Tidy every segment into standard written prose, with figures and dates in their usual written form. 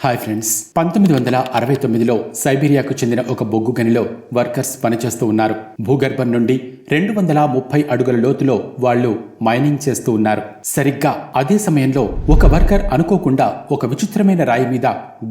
Hi friends, 1969లో సైబీరియాకు చెందిన ఒక బొగ్గు గనిలో వర్కర్స్ పనిచేస్తూ ఉన్నారు. భూగర్భం నుండి 230 అడుగుల లోతులో వాళ్ళు మైనింగ్ చేస్తూ ఉన్నారు. సరిగ్గా అదే సమయంలో ఒక వర్కర్ అనుకోకుండా ఒక విచిత్రమైన రాయి మీద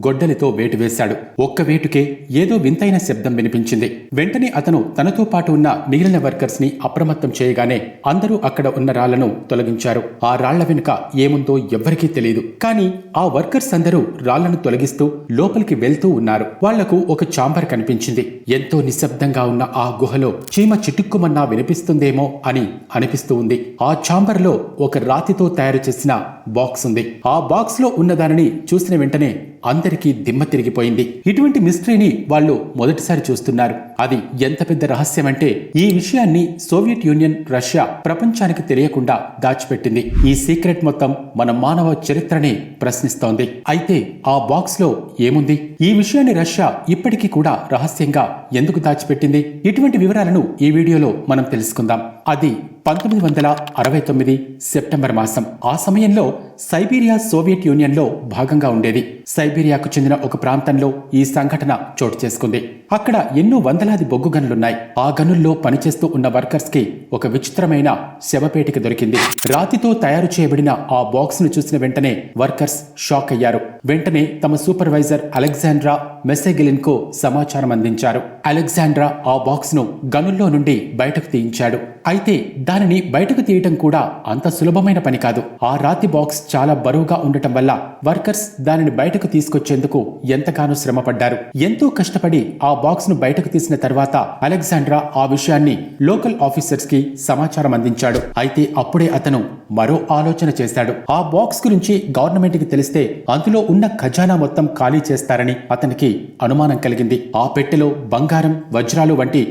గొడ్డలితో వేటు వేశాడు. ఒక్క వేటుకే ఏదో వింతైన శబ్దం వినిపించింది. వెంటనే అతను తనతో పాటు ఉన్న మిగిలిన వర్కర్స్ ని అప్రమత్తం చేయగానే అందరూ అక్కడ ఉన్న రాళ్లను తొలగించారు. ఆ రాళ్ల వెనుక ఏముందో ఎవ్వరికీ తెలియదు. కానీ ఆ వర్కర్స్ అందరూ రాళ్లను తొలగిస్తూ లోపలికి వెళ్తూ ఉన్నారు. వాళ్లకు ఒక ఛాంబర్ కనిపించింది. ఎంతో నిశ్శబ్దంగా ఉన్న ఆ గుహలో చీమ చిటుక్కుమన్నా వినిపిస్తుందేమో అని అనిపిస్తూ ఉంది. ఆ ఛాంబర్ లో ఒక రాతితో తయారు చేసిన బాక్స్ ఉంది. ఆ బాక్స్ లో ఉన్న దానిని చూసిన వెంటనే అందరికీ దిమ్మ తిరిగిపోయింది. ఇటువంటి మిస్టరీని వాళ్ళు మొదటిసారి చూస్తున్నారు. అది ఎంత పెద్ద రహస్యమంటే ఈ విషయాన్ని సోవియట్ యూనియన్, రష్యా ప్రపంచానికి తెలియకుండా దాచిపెట్టింది. ఈ సీక్రెట్ మొత్తం మన మానవ చరిత్రనే ప్రశ్నిస్తోంది. అయితే ఆ బాక్స్ లో ఏముంది? ఈ విషయాన్ని రష్యా ఇప్పటికీ కూడా రహస్యంగా ఎందుకు దాచిపెట్టింది? ఇటువంటి వివరాలను ఈ వీడియోలో మనం తెలుసుకుందాం. అది 1969 సెప్టెంబర్ మాసం. ఆ సమయంలో సైబీరియా సోవియట్ యూనియన్ లో భాగంగా ఉండేది. సైబీరియాకు చెందిన ఒక ప్రాంతంలో ఈ సంఘటన చోటు చేసుకుంది. అక్కడ ఎన్నో వందలాది బొగ్గు గనులున్నాయి. ఆ గనుల్లో పనిచేస్తూ ఉన్న వర్కర్స్ కి ఒక విచిత్రమైన శవపేటిక దొరికింది. రాతితో తయారు చేయబడిన ఆ బాక్స్ ను చూసిన వెంటనే వర్కర్స్ షాక్ అయ్యారు. వెంటనే తమ సూపర్వైజర్ అలెగ్జాండ్రా మెస్సెగిలిన్ కు సమాచారం అందించారు. అలెగ్జాండ్రా ఆ బాక్స్ ను గనుల్లో నుండి బయటకు తీయించాడు. అయితే దానిని బయటకు తీయటం కూడా అంత సులభమైన పని కాదు. ఆ రాతి బాక్స్ చాలా బరువుగా ఉండటం వల్ల వర్కర్స్ దానిని బయటకు తీసుకొచ్చేందుకు ఎంతగానో శ్రమపడ్డారు. ఎంతో కష్టపడి ఆ బాక్స్ ను బయటకు తీసిన తర్వాత అలెగ్జాండ్రా ఆ విషయాన్ని లోకల్ ఆఫీసర్స్ కి సమాచారం అందించాడు. అయితే అప్పుడే అతను మరో ఆలోచన చేశాడు. ఆ బాక్స్ గురించి గవర్నమెంట్ కి తెలిస్తే అందులో ఉన్న ఖజానా మొత్తం ఖాళీ చేస్తారని అతనికి అనుమానం కలిగింది. ఆ పెట్టెలో బంగారం, వజ్రాలు వంటి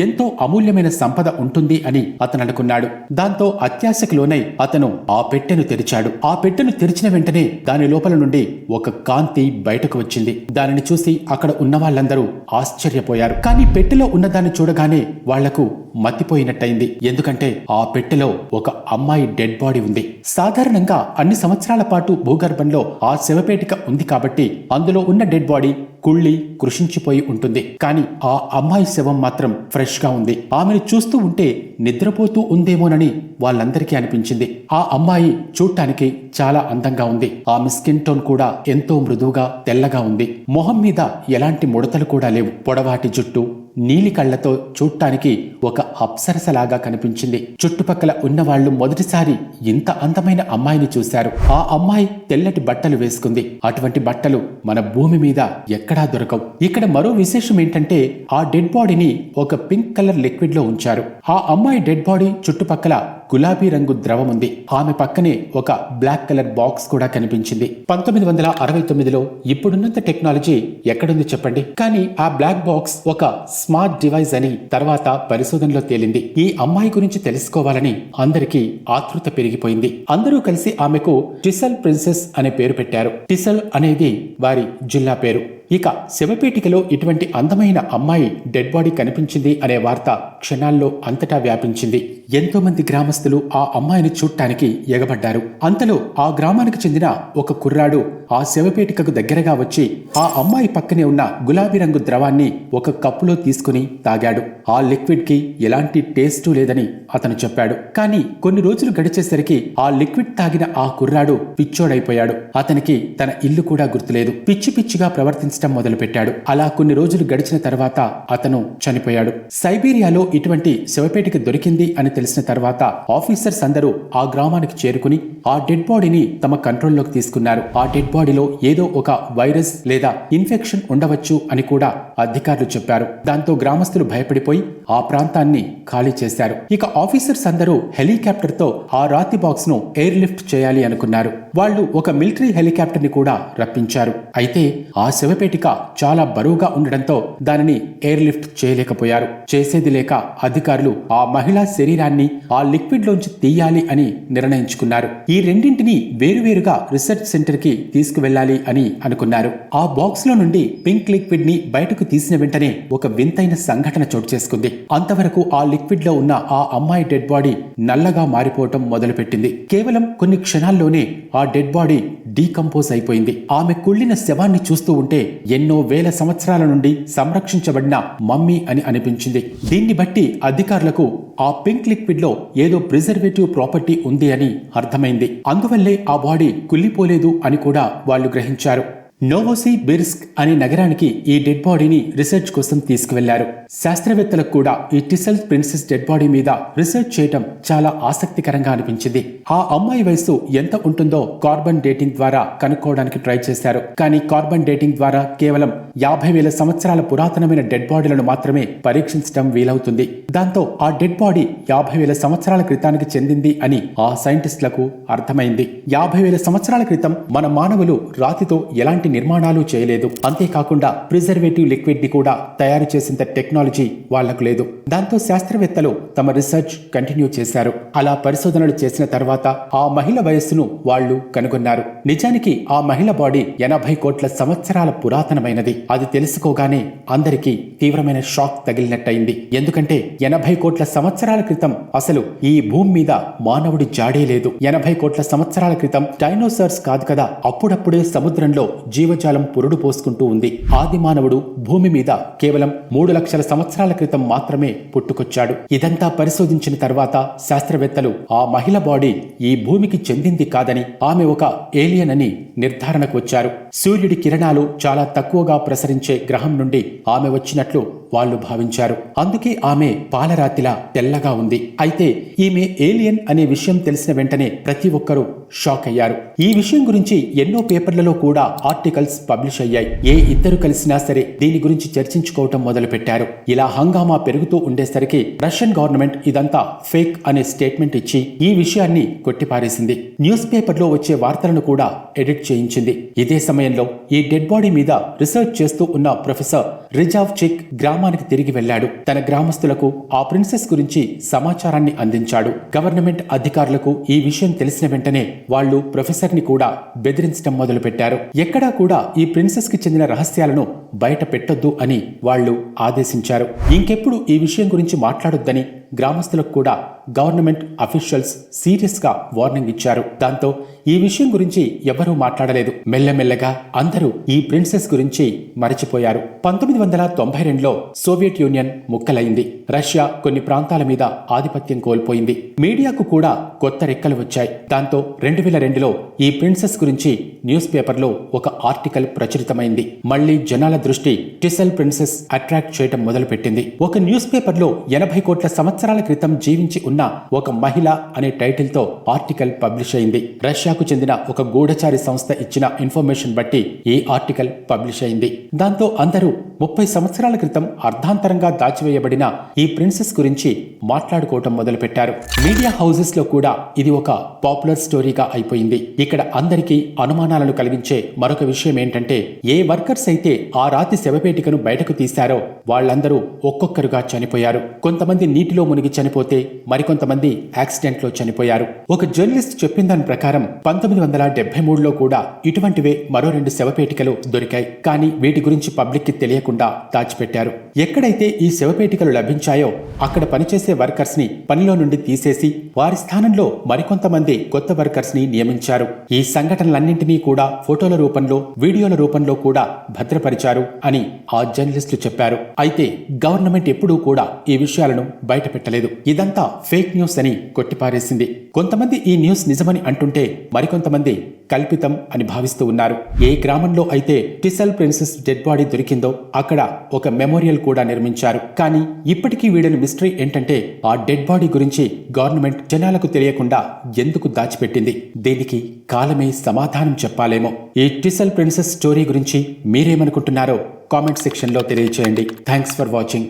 ఎంతో అమూల్యమైన సంపద ఉంటుంది అని అతను అనుకున్నాడు. దాంతో అత్యాశకు లోనై అతను ఆ పెట్టెను తెరిచాడు. ఆ పెట్టెను తెరిచిన వెంటనే దాని లోపల నుండి ఒక కాంతి బయటకు వచ్చింది. దానిని చూసి అక్కడ ఉన్న వాళ్ళందరూ ఆశ్చర్యపోయారు. కానీ పెట్టెలో ఉన్నదాన్ని చూడగానే వాళ్లకు మతిపోయినట్టయింది. ఎందుకంటే ఆ పెట్టెలో ఒక అమ్మాయి డెడ్ బాడీ ఉంది. సాధారణంగా అన్ని సంవత్సరాల పాటు భూగర్భంలో ఆ శవపేటిక ఉంది కాబట్టి అందులో ఉన్న డెడ్ బాడీ కుళ్ళి కృషించిపోయి ఉంటుంది. కానీ ఆ అమ్మాయి శవం మాత్రం ఫ్రెష్ గా ఉంది. ఆమెను చూస్తూ ఉంటే నిద్రపోతూ ఉందేమోనని వాళ్ళందరికీ అనిపించింది. ఆ అమ్మాయి చూడటానికి చాలా అందంగా ఉంది. ఆమె స్కిన్ టోన్ కూడా ఎంతో మృదువుగా తెల్లగా ఉంది. మొహం మీద ఎలాంటి ముడతలు కూడా లేవు. పొడవాటి జుట్టు, నీలి కళ్లతో చూడటానికి ఒక అప్సరసలాగా కనిపించింది. చుట్టుపక్కల ఉన్నవాళ్లు మొదటిసారి ఇంత అందమైన అమ్మాయిని చూశారు. ఆ అమ్మాయి తెల్లటి బట్టలు వేసుకుంది. అటువంటి బట్టలు మన భూమి మీద ఎక్కడా దొరకవు. ఇక్కడ మరో విశేషం ఏంటంటే ఆ డెడ్ బాడీని ఒక పింక్ కలర్ లిక్విడ్ లో ఉంచారు. ఆ అమ్మాయి డెడ్ బాడీ చుట్టుపక్కల గులాబీ రంగు ద్రవం ఉంది. ఆమె పక్కనే ఒక బ్లాక్ కలర్ బాక్స్ కూడా కనిపించింది. 1969లో ఇప్పుడున్నంత టెక్నాలజీ ఎక్కడుంది చెప్పండి? కానీ ఆ బ్లాక్ బాక్స్ ఒక స్మార్ట్ డివైస్ అని తర్వాత పరిశోధనలో తేలింది. ఈ అమ్మాయి గురించి తెలుసుకోవాలని అందరికీ ఆతృత పెరిగిపోయింది. అందరూ కలిసి ఆమెకు టిసల్ ప్రిన్సెస్ అనే పేరు పెట్టారు. టిసల్ అనేది వారి జిల్లా పేరు. ఇక శవపేటికలో ఇటువంటి అందమైన అమ్మాయి డెడ్ బాడీ కనిపించింది అనే వార్త క్షణాల్లో అంతటా వ్యాపించింది. ఎంతో మంది గ్రామస్తులు ఆ అమ్మాయిని చూడటానికి ఎగబడ్డారు. అంతలో ఆ గ్రామానికి చెందిన ఒక కుర్రాడు ఆ శవపేటికకు దగ్గరగా వచ్చి ఆ అమ్మాయి పక్కనే ఉన్న గులాబీ రంగు ద్రవాన్ని ఒక కప్పులో తీసుకుని తాగాడు. ఆ లిక్విడ్ కి ఎలాంటి టేస్టు లేదని అతను చెప్పాడు. కానీ కొన్ని రోజులు గడిచేసరికి ఆ లిక్విడ్ తాగిన ఆ కుర్రాడు పిచ్చోడైపోయాడు. అతనికి తన ఇల్లు కూడా గుర్తులేదు. పిచ్చి పిచ్చిగా ప్రవర్తించడం మొదలుపెట్టాడు. అలా కొన్ని రోజులు గడిచిన తర్వాత అతను చనిపోయాడు. సైబీరియాలో ఇటువంటి శవపేటిక దొరికింది అని తెలిసిన తర్వాత ఆఫీసర్స్ అందరూ ఆ గ్రామానికి చేరుకుని ఆ డెడ్ బాడీని తమ కంట్రోల్లోకి తీసుకున్నారు. ఆ డెడ్ బాడీలో ఏదో ఒక వైరస్ లేదా ఇన్ఫెక్షన్ ఉండవచ్చు అని కూడా అధికారులు చెప్పారు. దాంతో గ్రామస్తులు భయపడిపోయి ఆ ప్రాంతాన్ని ఖాళీ చేశారు. ఇక ఆఫీసర్స్ అందరూ హెలికాప్టర్ తో ఆ రాతి బాక్స్ ను ఎయిర్ లిఫ్ట్ చేయాలి అనుకున్నారు. వాళ్ళు ఒక మిలిటరీ హెలికాప్టర్ ని కూడా రప్పించారు. అయితే ఆ శవపేటిక చాలా బరువుగా ఉండడంతో దానిని ఎయిర్ లిఫ్ట్ చేయలేకపోయారు. చేసేది లేక అధికారులు ఆ మహిళా శరీరాన్ని ఆ లిక్విడ్ లోంచి తీయాలి అని నిర్ణయించుకున్నారు. ఈ రెండింటిని వేరువేరుగా రీసెర్చ్ సెంటర్ కి తీసుకువెళ్ళాలి అని అనుకున్నారు. ఆ బాక్స్ లో నుండి పింక్ లిక్విడ్ ని బయటకు తీసిన వెంటనే ఒక వింతైన సంఘటన చోటు చేసుకుంది. అంతవరకు ఆ లిక్విడ్ లో ఉన్న ఆ అమ్మాయి డెడ్ బాడీ నల్లగా మారిపోవటం మొదలుపెట్టింది. కేవలం కొన్ని క్షణాల్లోనే ఆ డెడ్ బాడీ డీకంపోజ్ అయిపోయింది. ఆమె కుళ్ళిన శవాన్ని చూస్తూ ఉంటే ఎన్నో వేల సంవత్సరాల నుండి సంరక్షించబడిన మమ్మీ అని అనిపించింది. దీన్ని బట్టి అధికారులకు ఆ పింక్ లిక్విడ్ లో ఏదో ప్రిజర్వేటివ్ ప్రాపర్టీ ఉంది అని అర్థమైంది. అందువల్లే ఆ బాడీ కుళ్ళిపోలేదు అని కూడా వాళ్ళు గ్రహించారు. నోవోసిబిర్స్క్ అనే నగరానికి ఈ డెడ్ బాడీని రీసెర్చ్ కోసం తీసుకువెళ్లారు. శాస్త్రవేత్తలకు కూడా ఈ టిసెల్ ప్రిన్సెస్ డెడ్ బాడీ మీద రీసెర్చ్ చేయటం చాలా ఆసక్తికరంగా అనిపించింది. ఆ అమ్మాయి వయసు ఎంత ఉంటుందో కార్బన్ డేటింగ్ ద్వారా కనుక్కోవడానికి ట్రై చేశారు. కానీ కార్బన్ డేటింగ్ ద్వారా కేవలం 50,000 సంవత్సరాల పురాతనమైన డెడ్ బాడీలను మాత్రమే పరీక్షించడం వీలవుతుంది. దాంతో ఆ డెడ్ బాడీ 50,000 సంవత్సరాల క్రితానికి చెందింది అని ఆ సైంటిస్టులకు అర్థమైంది. 50,000 సంవత్సరాల క్రితం మన మానవులు రాతితో ఎలాంటి నిర్మాణాలు చేయలేదు. అంతేకాకుండా ప్రిజర్వేటివ్ లిక్విడ్ ని కూడా తయారు చేసేంత టెక్నాలజీ వాళ్లకు లేదు. దాంతో శాస్త్రవేత్తలు తమ రీసెర్చ్ కంటిన్యూ చేశారు. అలా పరిశోధనలు చేసిన తర్వాత ఆ మహిళ వయస్సును వాళ్లు కనుగొన్నారు. నిజానికి ఆ మహిళ బాడీ 80 కోట్ల సంవత్సరాల పురాతనమైనది. అది తెలుసుకోగానే అందరికీ తీవ్రమైన షాక్ తగిలినట్టయింది. ఎందుకంటే 80 కోట్ల సంవత్సరాల క్రితం అసలు ఈ భూమి మీద మానవుడి జాడే లేదు. 80 కోట్ల సంవత్సరాల క్రితం డైనోసార్స్ కాదు కదా, అప్పుడప్పుడే సముద్రంలో జీవజాలం పురుడు పోసుకుంటూ ఉంది. ఆది మానవుడు భూమి మీద కేవలం 3 లక్షల సంవత్సరాల క్రితం మాత్రమే పుట్టుకొచ్చాడు. ఇదంతా పరిశోధించిన తర్వాత శాస్త్రవేత్తలు ఆ మహిళ బాడీ ఈ భూమికి చెందింది కాదని, ఆమె ఒక ఏలియన్ అని నిర్ధారణకు వచ్చారు. సూర్యుడి కిరణాలు చాలా తక్కువగా ప్రసరించే గ్రహం నుండి ఆమె వచ్చినట్లు వాళ్ళు భావించారు. అందుకే ఆమె పాలరాతిలా తెల్లగా ఉంది. అయితే ఈమె ఏలియన్ అనే విషయం తెలిసిన వెంటనే ప్రతి ఒక్కరూ షాక్ అయ్యారు. ఈ విషయం గురించి ఎన్నో పేపర్లలో కూడా ఆర్టికల్స్ పబ్లిష్ అయ్యాయి. ఏ ఇద్దరు కలిసినా సరే దీని గురించి చర్చించుకోవటం మొదలు పెట్టారు. ఇలా హంగామా పెరుగుతూ ఉండేసరికి రష్యన్ గవర్నమెంట్ ఇదంతా ఫేక్ అనే స్టేట్మెంట్ ఇచ్చి ఈ విషయాన్ని కొట్టిపారేసింది. న్యూస్ పేపర్లో వచ్చే వార్తలను కూడా ఎడిట్ చేయించింది. ఇదే సమయంలో ఈ డెడ్ బాడీ మీద రీసెర్చ్ చేస్తూ ఉన్న ప్రొఫెసర్ రిజావ్చిక్ గ్రామానికి తిరిగి వెళ్లాడు. తన గ్రామస్తులకు ఆ ప్రిన్సెస్ గురించి సమాచారాన్ని అందించాడు. గవర్నమెంట్ అధికారులకు ఈ విషయం తెలిసిన వెంటనే వాళ్ళు ప్రొఫెసర్ ని కూడా బెదిరించడం మొదలు పెట్టారు. ఎక్కడా కూడా ఈ ప్రిన్సెస్ కి చెందిన రహస్యాలను బయట పెట్టొద్దు అని వాళ్ళు ఆదేశించారు. ఇంకెప్పుడు ఈ విషయం గురించి మాట్లాడొద్దని గ్రామస్తులకు కూడా గవర్నమెంట్ అఫీషియల్స్ సీరియస్ గా వార్నింగ్ ఇచ్చారు. దాంతో ఈ విషయం గురించి ఎవరూ మాట్లాడలేదు. మెల్లమెల్లగా అందరూ ఈ ప్రిన్సెస్ గురించి మరచిపోయారు. 1992లో సోవియట్ యూనియన్ ముక్కలైంది. రష్యా కొన్ని ప్రాంతాల మీద ఆధిపత్యం కోల్పోయింది. మీడియాకు కూడా కొత్త రెక్కలు వచ్చాయి. దాంతో 2002లో ఈ ప్రిన్సెస్ గురించి న్యూస్ పేపర్లో ఒక ఆర్టికల్ ప్రచురితమైంది. మళ్లీ జనాల దృష్టి టిసెల్ ప్రిన్సెస్ అట్రాక్ట్ చేయటం మొదలుపెట్టింది. ఒక న్యూస్ పేపర్లో 80 కోట్ల సంవత్సరాల క్రితం జీవించి ఉన్న ఒక మహిళ అనే టైటిల్ తో ఆర్టికల్ పబ్లిష్ అయింది. రష్యాకు చెందిన ఒక గూఢచారి సంస్థ ఇచ్చిన ఇన్ఫర్మేషన్ బట్టి ఈ ఆర్టికల్ పబ్లిష్ అయింది. దాంతో అందరూ 30 సంవత్సరాల క్రితం అర్ధాంతరంగా దాచివేయబడిన ఈ ప్రిన్సెస్ గురించి మాట్లాడుకోవటం మొదలుపెట్టారు. మీడియా హౌసెస్ లో కూడా ఇది ఒక పాపులర్ స్టోరీగా అయిపోయింది. ఇక్కడ అందరికీ అనుమానాలను కలిగించే మరొక విషయం ఏంటంటే, ఏ వర్కర్స్ అయితే ఆ రాతి శవపేటికను బయటకు తీశారో వాళ్ళందరూ ఒక్కొక్కరుగా చనిపోయారు. కొంతమంది నీటిలో మునిగి చనిపోతే మరికొంతమంది యాక్సిడెంట్ లో చనిపోయారు. ఒక జర్నలిస్ట్ చెప్పిన దాని ప్రకారం 1973లో కూడా ఇటువంటివే మరో 2 శవపేటికలు దొరికాయి. కానీ వీటి గురించి పబ్లిక్ కి తెలియకుండా దాచిపెట్టారు. ఎక్కడైతే ఈ శవపేటికలు లభించాయో అక్కడ పనిచేసే వర్కర్స్ ని పనిలో నుండి తీసేసి వారి స్థానంలో మరికొంతమంది కొత్త వర్కర్స్ ని నియమించారు. ఈ సంఘటనలన్నింటినీ కూడా ఫోటోల రూపంలో, వీడియోల రూపంలో కూడా భద్రపరిచారు అని ఆ జర్నలిస్టులు చెప్పారు. అయితే గవర్నమెంట్ ఎప్పుడూ కూడా ఈ విషయాలను బయట పెట్టలేదు. ఇదంతా ఫేక్ న్యూస్ అని కొట్టిపారేసింది. కొంతమంది ఈ న్యూస్ నిజమని అంటుంటే మరికొంతమంది కల్పితం అని భావిస్తూ ఉన్నారు. ఏ గ్రామంలో అయితే టిసెల్ ప్రిన్సెస్ డెడ్ బాడీ దొరికిందో అక్కడ ఒక మెమోరియల్ కూడా నిర్మించారు. కానీ ఇప్పటికీ వీడని మిస్టరీ ఏంటంటే, ఆ డెడ్ బాడీ గురించి గవర్నమెంట్ జనాలకు తెలియకుండా ఎందుకు దాచిపెట్టింది? దీనికి కాలమే సమాధానం చెప్పాలేమో. ఈ టిసెల్ ప్రిన్సెస్ స్టోరీ గురించి మీరేమనుకుంటున్నారో కామెంట్ సెక్షన్ లో తెలియచేయండి. Thanks for watching.